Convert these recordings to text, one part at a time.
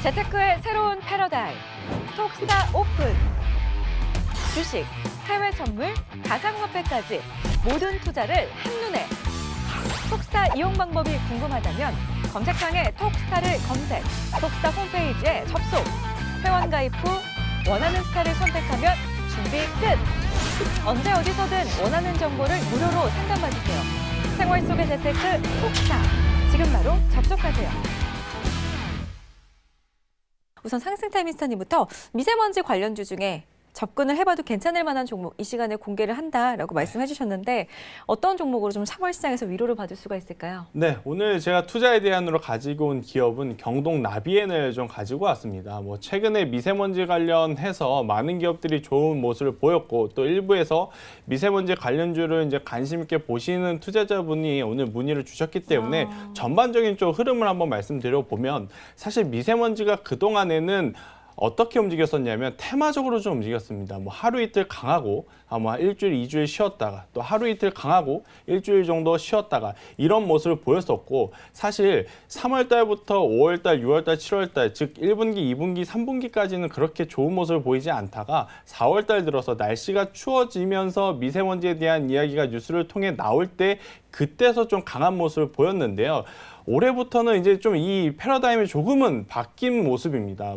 재테크의 새로운 패러다임, 톡스타 오픈. 주식, 해외 선물, 가상화폐까지 모든 투자를 한눈에. 톡스타 이용 방법이 궁금하다면 검색창에 톡스타를 검색, 톡스타 홈페이지에 접속. 회원 가입 후 원하는 스타를 선택하면 준비 끝! 언제 어디서든 원하는 정보를 무료로 상담받으세요. 생활 속의 재테크 톡스타. 지금 바로 접속하세요. 우선 상승타임미스터님부터 미세먼지 관련주 중에 접근을 해봐도 괜찮을 만한 종목 이 시간에 공개를 한다라고 말씀해 주셨는데 어떤 종목으로 좀 3월 시장에서 위로를 받을 수가 있을까요? 네, 오늘 제가 투자에 대한으로 가지고 온 기업은 경동 나비엔을 좀 가지고 왔습니다. 최근에 미세먼지 관련해서 많은 기업들이 좋은 모습을 보였고 또 일부에서 미세먼지 관련주를 이제 관심 있게 보시는 투자자분이 오늘 문의를 주셨기 때문에 전반적인 쪽 흐름을 한번 말씀드려 보면 사실 미세먼지가 그동안에는 어떻게 움직였었냐면 테마적으로 좀 움직였습니다. 하루 이틀 강하고 아마 일주일, 2주일 쉬었다가 또 하루 이틀 강하고 일주일 정도 쉬었다가 이런 모습을 보였었고 사실 3월 달부터 5월 달, 6월 달, 7월 달 즉 1분기, 2분기, 3분기까지는 그렇게 좋은 모습을 보이지 않다가 4월 달 들어서 날씨가 추워지면서 미세먼지에 대한 이야기가 뉴스를 통해 나올 때 그때서 좀 강한 모습을 보였는데요. 올해부터는 이제 좀 이 패러다임이 조금은 바뀐 모습입니다.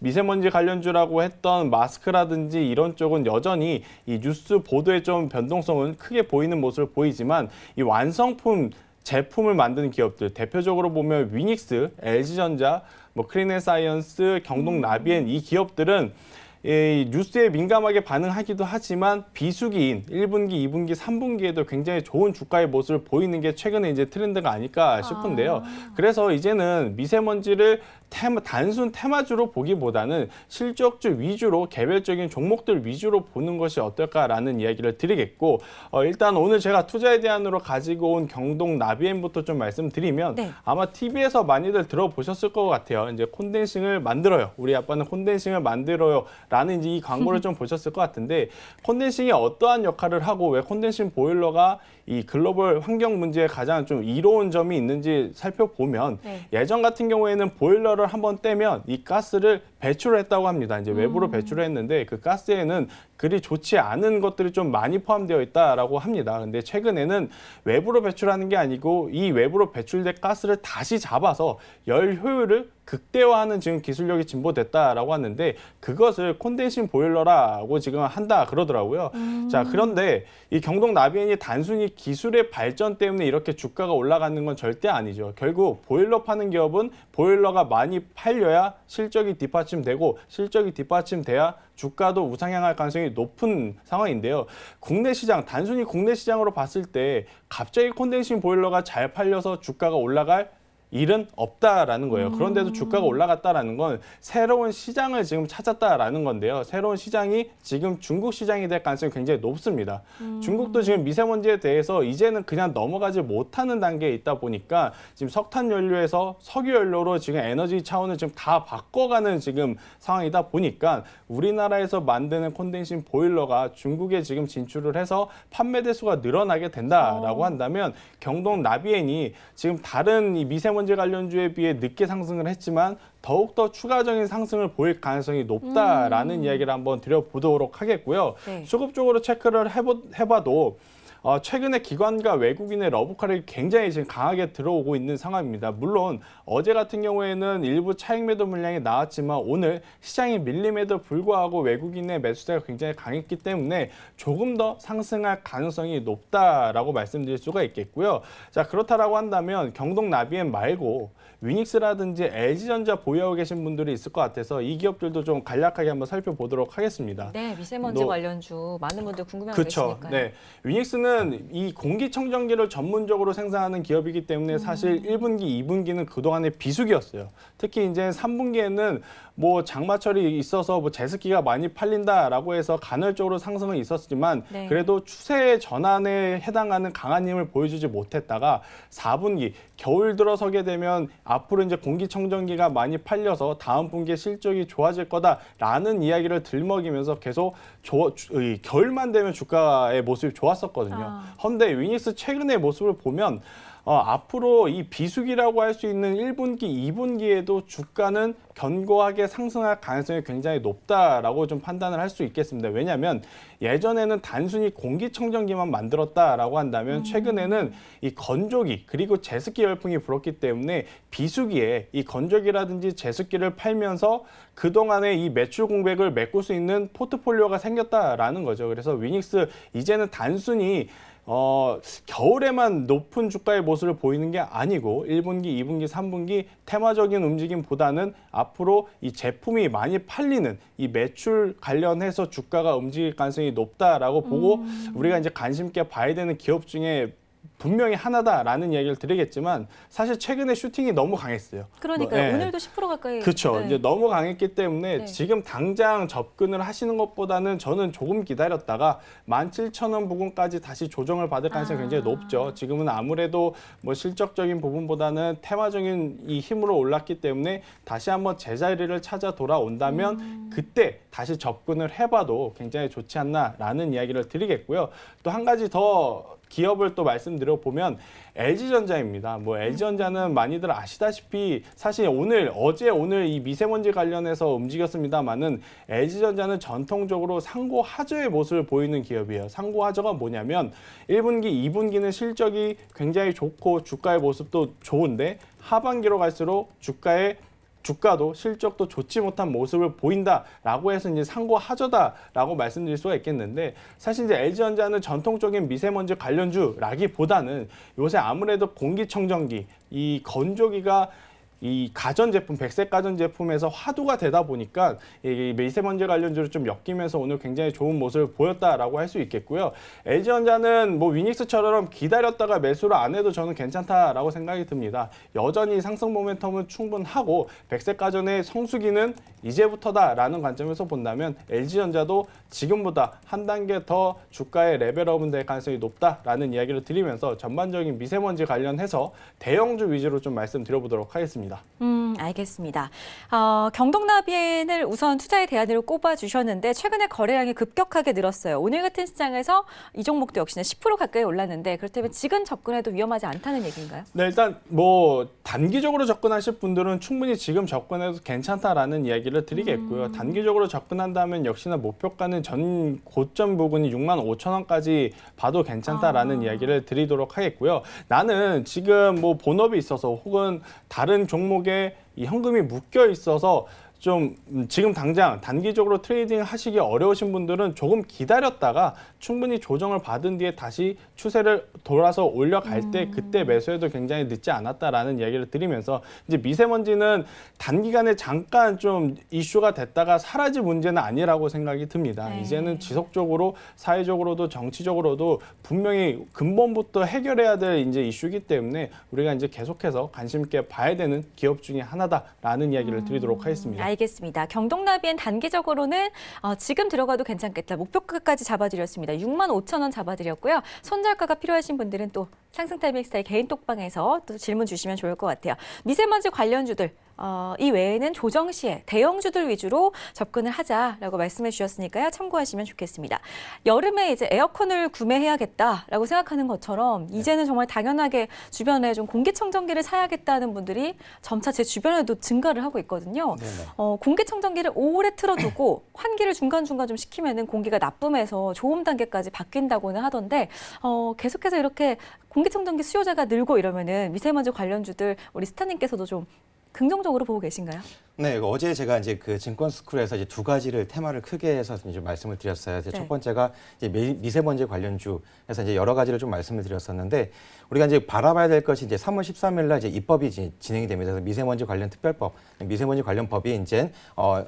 미세먼지 관련주라고 했던 마스크라든지 이런 쪽은 여전히 이 뉴스 보도의 좀 변동성은 크게 보이는 모습을 보이지만 이 완성품 제품을 만드는 기업들 대표적으로 보면 위닉스, LG전자, 크린앤사이언스, 경동 나비엔 이 기업들은 이 뉴스에 민감하게 반응하기도 하지만 비수기인 1분기, 2분기, 3분기에도 굉장히 좋은 주가의 모습을 보이는 게 최근에 이제 트렌드가 아닐까 싶은데요. 그래서 이제는 미세먼지를 단순 테마주로 보기보다는 실적주 위주로 개별적인 종목들 위주로 보는 것이 어떨까라는 이야기를 드리겠고 일단 오늘 제가 투자에 대한으로 가지고 온 경동 나비엔부터 좀 말씀드리면 네. 아마 TV에서 많이들 들어보셨을 것 같아요. 이제 콘덴싱을 만들어요. 우리 아빠는 콘덴싱을 만들어요. 라는 이제 이 광고를 좀 보셨을 것 같은데 콘덴싱이 어떠한 역할을 하고 왜 콘덴싱 보일러가 이 글로벌 환경 문제에 가장 좀 이로운 점이 있는지 살펴보면 네. 예전 같은 경우에는 보일러를 한번 떼면 이 가스를 배출을 했다고 합니다. 이제 외부로 배출을 했는데 그 가스에는 그리 좋지 않은 것들이 좀 많이 포함되어 있다라고 합니다. 근데 최근에는 외부로 배출하는 게 아니고 이 외부로 배출된 가스를 다시 잡아서 열 효율을 극대화하는 지금 기술력이 진보됐다라고 하는데 그것을 콘덴싱 보일러라고 지금 한다 그러더라고요. 자, 그런데 이 경동 나비엔이 단순히 기술의 발전 때문에 이렇게 주가가 올라가는 건 절대 아니죠. 결국 보일러 파는 기업은 보일러가 많이 팔려야 실적이 뒷받침되고 실적이 뒷받침돼야 주가도 우상향할 가능성이 높은 상황인데요. 국내 시장, 단순히 국내 시장으로 봤을 때 갑자기 콘덴싱 보일러가 잘 팔려서 주가가 올라갈 일은 없다라는 거예요. 그런데도 주가가 올라갔다라는 건 새로운 시장을 지금 찾았다라는 건데요. 새로운 시장이 지금 중국 시장이 될 가능성이 굉장히 높습니다. 중국도 지금 미세먼지에 대해서 이제는 그냥 넘어가지 못하는 단계에 있다 보니까 지금 석탄 연료에서 석유 연료로 지금 에너지 차원을 지금 다 바꿔가는 지금 상황이다 보니까 우리나라에서 만드는 콘덴싱 보일러가 중국에 지금 진출을 해서 판매 대수가 늘어나게 된다라고 한다면 경동 나비엔이 지금 다른 이 미세먼지 관련주에 비해 늦게 상승을 했지만 더욱더 추가적인 상승을 보일 가능성이 높다라는 이야기를 한번 드려보도록 하겠고요. 네. 수급적으로 체크를 해봐도 최근에 기관과 외국인의 러브콜이 굉장히 지금 강하게 들어오고 있는 상황입니다. 물론 어제 같은 경우에는 일부 차익 매도 물량이 나왔지만 오늘 시장이 밀림에도 불구하고 외국인의 매수세가 굉장히 강했기 때문에 조금 더 상승할 가능성이 높다라고 말씀드릴 수가 있겠고요. 자, 그렇다라고 한다면 경동 나비엔 말고 위닉스라든지 LG전자 보유하고 계신 분들이 있을 것 같아서 이 기업들도 좀 간략하게 한번 살펴보도록 하겠습니다. 네, 미세먼지 관련주 많은 분들 궁금해하고 계시니까요. 네, 위닉스는 이 공기청정기를 전문적으로 생산하는 기업이기 때문에 사실 1분기, 2분기는 그동안의 비수기였어요. 특히 이제 3분기에는 장마철이 있어서 제습기가 많이 팔린다라고 해서 간헐적으로 상승은 있었지만 네. 그래도 추세 전환에 해당하는 강한 힘을 보여주지 못했다가 4분기 겨울 들어서게 되면 앞으로 이제 공기청정기가 많이 팔려서 다음 분기에 실적이 좋아질 거다라는 이야기를 들먹이면서 계속 겨울만 되면 주가의 모습이 좋았었거든요. 헌데 위닉스 최근의 모습을 보면 앞으로 이 비수기라고 할 수 있는 1분기, 2분기에도 주가는 견고하게 상승할 가능성이 굉장히 높다라고 좀 판단을 할 수 있겠습니다. 왜냐하면 예전에는 단순히 공기청정기만 만들었다라고 한다면 최근에는 이 건조기 그리고 제습기 열풍이 불었기 때문에 비수기에 이 건조기라든지 제습기를 팔면서 그동안의 이 매출 공백을 메꿀 수 있는 포트폴리오가 생겼다라는 거죠. 그래서 위닉스 이제는 단순히 겨울에만 높은 주가의 모습을 보이는 게 아니고 1분기, 2분기, 3분기 테마적인 움직임보다는 앞으로 이 제품이 많이 팔리는 이 매출 관련해서 주가가 움직일 가능성이 높다라고 보고 우리가 이제 관심 있게 봐야 되는 기업 중에 분명히 하나다라는 이야기를 드리겠지만 사실 최근에 슈팅이 너무 강했어요. 그러니까요. 오늘도 10% 가까이. 그렇죠. 네. 이제 너무 강했기 때문에 네. 지금 당장 접근을 하시는 것보다는 저는 조금 기다렸다가 17,000원 부근까지 다시 조정을 받을 가능성이 굉장히 높죠. 지금은 아무래도 뭐 실적적인 부분보다는 테마적인 이 힘으로 올랐기 때문에 다시 한번 제자리를 찾아 돌아온다면 그때 다시 접근을 해봐도 굉장히 좋지 않나라는 이야기를 드리겠고요. 또 한 가지 더 기업을 또 말씀드려 보면 LG전자입니다. 뭐 LG전자는 많이들 아시다시피 사실 어제 오늘 이 미세먼지 관련해서 움직였습니다만은 LG전자는 전통적으로 상고하저의 모습을 보이는 기업이에요. 상고하저가 뭐냐면 1분기, 2분기는 실적이 굉장히 좋고 주가의 모습도 좋은데 하반기로 갈수록 주가도 실적도 좋지 못한 모습을 보인다라고 해서 이제 상고하저다라고 말씀드릴 수가 있겠는데 사실 이제 LG전자는 전통적인 미세먼지 관련주라기보다는 요새 아무래도 공기청정기, 이 건조기가 이 가전제품, 백색 가전제품에서 화두가 되다 보니까 이 미세먼지 관련주로 좀 엮이면서 오늘 굉장히 좋은 모습을 보였다라고 할 수 있겠고요. LG전자는 뭐 위닉스처럼 기다렸다가 매수를 안 해도 저는 괜찮다라고 생각이 듭니다. 여전히 상승 모멘텀은 충분하고 백색 가전의 성수기는 이제부터다라는 관점에서 본다면 LG전자도 지금보다 한 단계 더 주가의 레벨업은 될 가능성이 높다라는 이야기를 드리면서 전반적인 미세먼지 관련해서 대형주 위주로 좀 말씀드려보도록 하겠습니다. 알겠습니다. 경동나비엔을 우선 투자의 대안으로 꼽아주셨는데 최근에 거래량이 급격하게 늘었어요. 오늘 같은 시장에서 이 종목도 역시나 10% 가까이 올랐는데 그렇다면 지금 접근해도 위험하지 않다는 얘기인가요? 네, 일단 뭐 단기적으로 접근하실 분들은 충분히 지금 접근해도 괜찮다라는 이야기를 드리겠고요. 단기적으로 접근한다면 역시나 목표가는 전 고점 부근이 65,000원까지 봐도 괜찮다라는 이야기를 드리도록 하겠고요. 나는 지금 뭐 본업이 있어서 혹은 다른 종목에 이 현금이 묶여 있어서 좀 지금 당장 단기적으로 트레이딩 하시기 어려우신 분들은 조금 기다렸다가 충분히 조정을 받은 뒤에 다시 추세를 돌아서 올려갈 때 그때 매수해도 굉장히 늦지 않았다라는 이야기를 드리면서 이제 미세먼지는 단기간에 잠깐 좀 이슈가 됐다가 사라질 문제는 아니라고 생각이 듭니다. 네. 이제는 지속적으로 사회적으로도 정치적으로도 분명히 근본부터 해결해야 될 이제 이슈이기 때문에 우리가 이제 계속해서 관심 있게 봐야 되는 기업 중에 하나다라는 이야기를 드리도록 하겠습니다. 알겠습니다. 경동나비엔 단기적으로는 지금 들어가도 괜찮겠다. 목표가까지 잡아드렸습니다. 65,000원 잡아드렸고요. 손절가가 필요하신 분들은 또 상승 타이밍 엑스타일 개인 톡방에서 또 질문 주시면 좋을 것 같아요. 미세먼지 관련주들 이 외에는 조정 시에 대형주들 위주로 접근을 하자라고 말씀해 주셨으니까요. 참고하시면 좋겠습니다. 여름에 이제 에어컨을 구매해야겠다라고 생각하는 것처럼 이제는 정말 당연하게 주변에 좀 공기청정기를 사야겠다는 분들이 점차 제 주변에도 증가를 하고 있거든요. 공기청정기를 오래 틀어두고 환기를 중간중간 좀 시키면은 공기가 나쁨에서 좋음 단계까지 바뀐다고는 하던데 계속해서 이렇게 공기청정기 수요자가 늘고 이러면은 미세먼지 관련주들 우리 스타님께서도 좀 긍정적으로 보고 계신가요? 네, 어제 제가 이제 그 증권스쿨에서 이제 두 가지를 테마를 크게 해서 이제 말씀을 드렸어요. 네. 첫 번째가 이제 미세먼지 관련주에서 이제 여러 가지를 좀 말씀을 드렸었는데 우리가 이제 바라봐야 될 것이 이제 3월 13일 날 이제 입법이 진행이 됩니다. 그래서 미세먼지 관련 특별법, 미세먼지 관련 법이 이제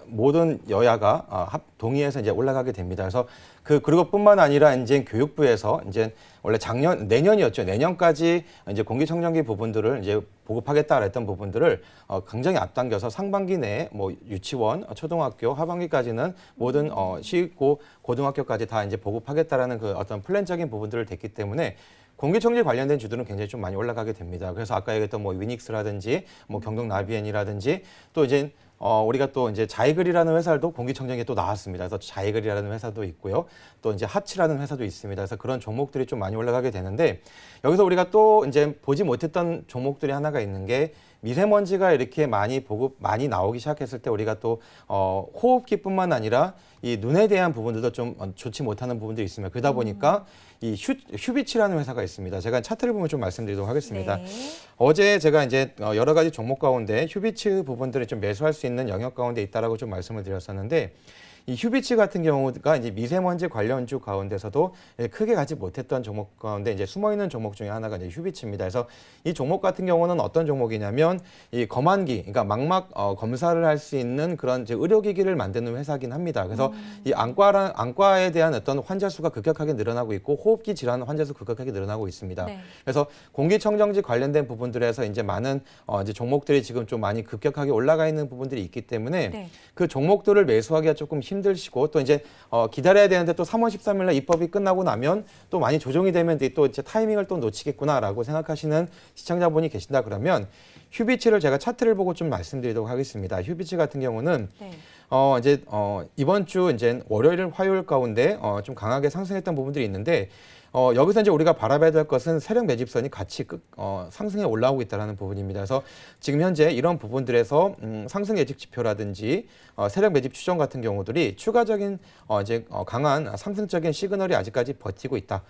모든 여야가 동의해서 이제 올라가게 됩니다. 그래서 그리고뿐만 아니라 이제 교육부에서 이제 원래 내년이었죠. 내년까지 이제 공기청정기 부분들을 이제 보급하겠다 했던 부분들을 굉장히 앞당겨서 상반기 내에 뭐 유치원, 초등학교, 하반기까지는 모든 시고 고등학교까지 다 이제 보급하겠다라는 그 어떤 플랜적인 부분들을 됐기 때문에 공기청정기 관련된 주들은 굉장히 좀 많이 올라가게 됩니다. 그래서 아까 얘기했던 뭐 위닉스라든지 뭐 경동나비엔이라든지 또 이제 우리가 또 이제 자이글이라는 회사도 공기청정기에 또 나왔습니다. 그래서 자이글이라는 회사도 있고요. 또 이제 하츠라는 회사도 있습니다. 그래서 그런 종목들이 좀 많이 올라가게 되는데 여기서 우리가 또 이제 보지 못했던 종목들이 하나가 있는 게 미세먼지가 이렇게 많이 나오기 시작했을 때 우리가 또 호흡기뿐만 아니라 이 눈에 대한 부분들도 좀 좋지 못하는 부분들이 있습니다. 그러다 보니까 이 휴비치라는 회사가 있습니다. 제가 차트를 보면 좀 말씀드리도록 하겠습니다. 네. 어제 제가 이제 여러 가지 종목 가운데 휴비치 부분들을 좀 매수할 수 있는 영역 가운데 있다라고 좀 말씀을 드렸었는데 이 휴비치 같은 경우가 이제 미세먼지 관련주 가운데서도 크게 가지 못했던 종목 가운데 이제 숨어 있는 종목 중에 하나가 이제 휴비치입니다. 그래서 이 종목 같은 경우는 어떤 종목이냐면 이 검안기, 그러니까 망막 검사를 할 수 있는 그런 이제 의료기기를 만드는 회사긴 합니다. 그래서 이 안과에 대한 어떤 환자 수가 급격하게 늘어나고 있고 호흡기 질환 환자 수 급격하게 늘어나고 있습니다. 네. 그래서 공기청정지 관련된 부분들에서 이제 많은 이제 종목들이 지금 좀 많이 급격하게 올라가 있는 부분들이 있기 때문에 네. 그 종목들을 매수하기가 조금 힘드시고 또 이제 기다려야 되는데 또 3월 13일 날 입법이 끝나고 나면 또 많이 조정이 되면 또 이제 타이밍을 또 놓치겠구나라고 생각하시는 시청자분이 계신다 그러면 휴비치를 제가 차트를 보고 좀 말씀드리도록 하겠습니다. 휴비치 같은 경우는 네. 이번 주 이제 월요일, 화요일 가운데 좀 강하게 상승했던 부분들이 있는데 여기서 이제 우리가 바라봐야 될 것은 세력 매집선이 같이 상승해 올라오고 있다는 부분입니다. 그래서 지금 현재 이런 부분들에서 상승 예측 지표라든지 세력 매집 추정 같은 경우들이 추가적인 강한 상승적인 시그널이 아직까지 버티고 있다.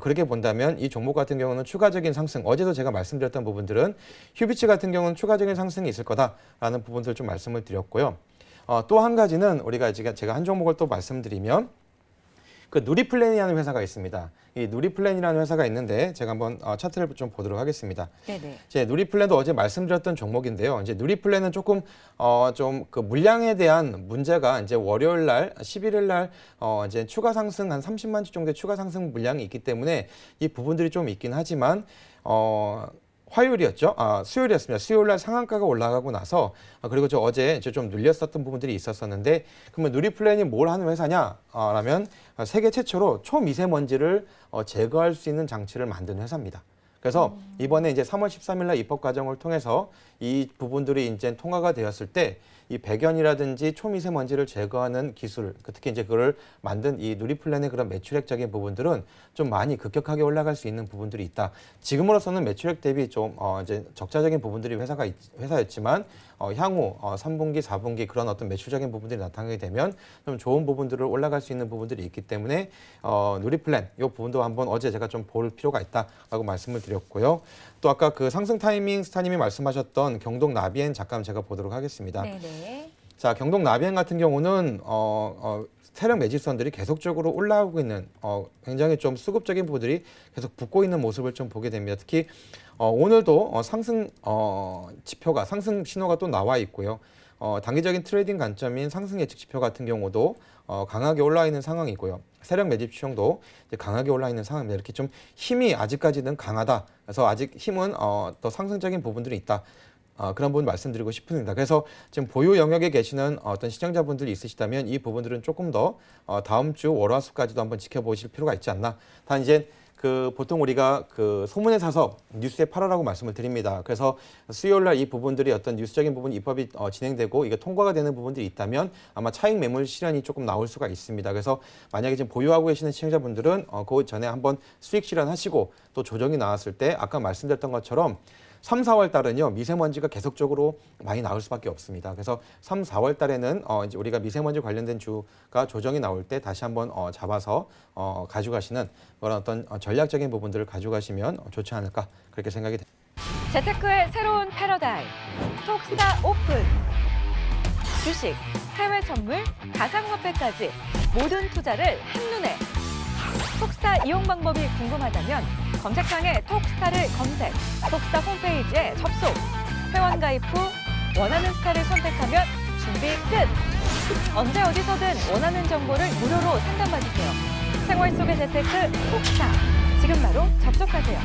그렇게 본다면 이 종목 같은 경우는 추가적인 상승, 어제도 제가 말씀드렸던 부분들은 휴비치 같은 경우는 추가적인 상승이 있을 거다라는 부분들 좀 말씀을 드렸고요. 또 한 가지는 우리가 제가 한 종목을 또 말씀드리면 그 누리플랜이라는 회사가 있습니다. 이 누리플랜이라는 회사가 있는데 제가 한번 차트를 좀 보도록 하겠습니다. 네네. 이제 누리플랜도 어제 말씀드렸던 종목인데요. 이제 누리플랜은 조금 좀 그 물량에 대한 문제가 이제 월요일 날 11일 날 이제 추가 상승 한 30만 주 정도의 추가 상승 물량이 있기 때문에 이 부분들이 좀 있긴 하지만 화요일이었죠. 수요일이었습니다. 수요일 날 상한가가 올라가고 나서 그리고 어제 좀 눌렸었던 부분들이 있었었는데 그러면 누리플랜이 뭘 하는 회사냐? 라면 세계 최초로 초미세먼지를 제거할 수 있는 장치를 만든 회사입니다. 그래서 이번에 이제 3월 13일 날 입법 과정을 통해서 이 부분들이 이제 통과가 되었을 때 이 배견이라든지 초미세먼지를 제거하는 기술, 특히 이제 그걸 만든 이 누리플랜의 그런 매출액적인 부분들은 좀 많이 급격하게 올라갈 수 있는 부분들이 있다. 지금으로서는 매출액 대비 좀 이제 적자적인 부분들이 회사였지만 향후 3분기, 4분기 그런 어떤 매출적인 부분들이 나타나게 되면 좀 좋은 부분들을 올라갈 수 있는 부분들이 있기 때문에 누리플랜 이 부분도 한번 어제 제가 좀 볼 필요가 있다라고 말씀을 드렸고요. 또 아까 그 상승 타이밍 스타님이 말씀하셨던 경동 나비엔 잠깐 제가 보도록 하겠습니다. 네네. 자, 경동 나비엔 같은 경우는 세력 매집선들이 계속적으로 올라오고 있는 굉장히 좀 수급적인 부분들이 계속 붙고 있는 모습을 좀 보게 됩니다. 특히 오늘도 상승 지표가 상승 신호가 또 나와 있고요. 단기적인 트레이딩 관점인 상승 예측 지표 같은 경우도 강하게 올라 있는 상황이고요. 세력 매집 추정도 이제 강하게 올라 있는 상황입니다. 이렇게 좀 힘이 아직까지는 강하다. 그래서 아직 힘은 더 상승적인 부분들이 있다. 그런 부분 말씀드리고 싶습니다. 그래서 지금 보유 영역에 계시는 어떤 시청자분들이 있으시다면 이 부분들은 조금 더 다음 주 월화수까지도 한번 지켜보실 필요가 있지 않나. 단 이제 그 보통 우리가 그 소문에 사서 뉴스에 팔아라고 말씀을 드립니다. 그래서 수요일 날 이 부분들이 어떤 뉴스적인 부분 입법이 진행되고 이게 통과가 되는 부분들이 있다면 아마 차익 매물 실현이 조금 나올 수가 있습니다. 그래서 만약에 지금 보유하고 계시는 시청자분들은 그 전에 한번 수익 실현하시고 또 조정이 나왔을 때 아까 말씀드렸던 것처럼 3, 4월 달은요 미세먼지가 계속적으로 많이 나올 수밖에 없습니다. 그래서 3, 4월 달에는 이제 우리가 미세먼지 관련된 주가 조정이 나올 때 다시 한번 잡아서 가져가시는 그런 어떤 전략적인 부분들을 가져가시면 좋지 않을까 그렇게 생각이 됩니다. 재테크의 새로운 패러다임. 톡스타 오픈. 주식, 해외 선물, 가상화폐까지 모든 투자를 한눈에. 톡스타 이용 방법이 궁금하다면 검색창에 톡스타를 검색, 톡스타 홈페이지에 접속, 회원 가입 후 원하는 스타를 선택하면 준비 끝! 언제 어디서든 원하는 정보를 무료로 상담받으세요. 생활 속의 재테크 톡스타, 지금 바로 접속하세요.